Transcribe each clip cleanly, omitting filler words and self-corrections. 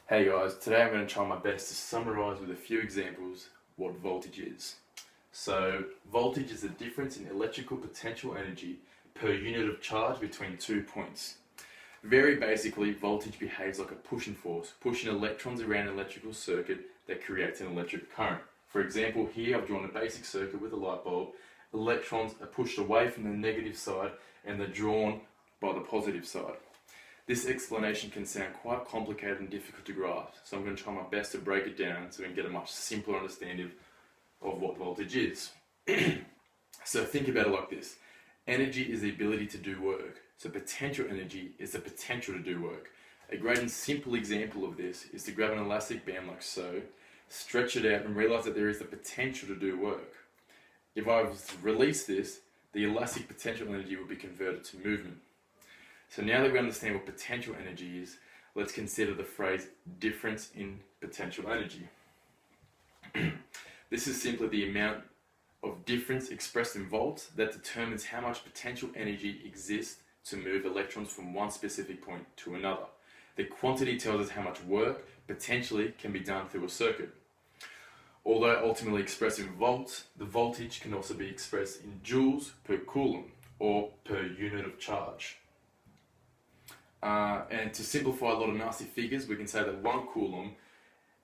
Hey guys, today I'm going to try my best to summarise with a few examples what voltage is. So, voltage is the difference in electrical potential energy per unit of charge between 2 points. Very basically, voltage behaves like a pushing force, pushing electrons around an electrical circuit that creates an electric current. For example, here I've drawn a basic circuit with a light bulb. Electrons are pushed away from the negative side and they're drawn by the positive side. This explanation can sound quite complicated and difficult to grasp, so I'm going to try my best to break it down so we can get a much simpler understanding of what voltage is. So think about it like this. Energy is the ability to do work, so potential energy is the potential to do work. A great and simple example of this is to grab an elastic band like so, stretch it out and realise that there is the potential to do work. If I was to release this, the elastic potential energy will be converted to movement. So now that we understand what potential energy is, let's consider the phrase difference in potential energy. This is simply the amount of difference expressed in volts that determines how much potential energy exists to move electrons from one specific point to another. The quantity tells us how much work potentially can be done through a circuit. Although ultimately expressed in volts, the voltage can also be expressed in joules per coulomb or per unit of charge. And to simplify a lot of nasty figures, we can say that 1 coulomb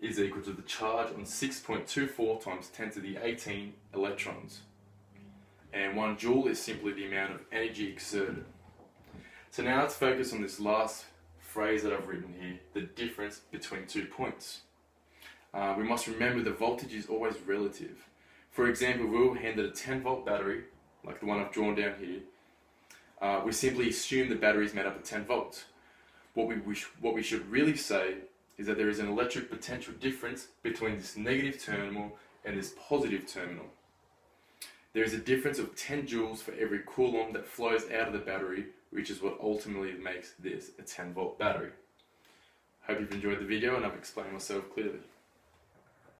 is equal to the charge on 6.24 times 10 to the 18 electrons. And 1 joule is simply the amount of energy exerted. So now let's focus on this last phrase that I've written here, the difference between 2 points. We must remember that voltage is always relative. For example, if we were handed a 10-volt battery, like the one I've drawn down here, we simply assume the battery is made up of 10 volts. What we should really say is that there is an electric potential difference between this negative terminal and this positive terminal. There is a difference of 10 joules for every coulomb that flows out of the battery, which is what ultimately makes this a 10-volt battery. Hope you've enjoyed the video and I've explained myself clearly.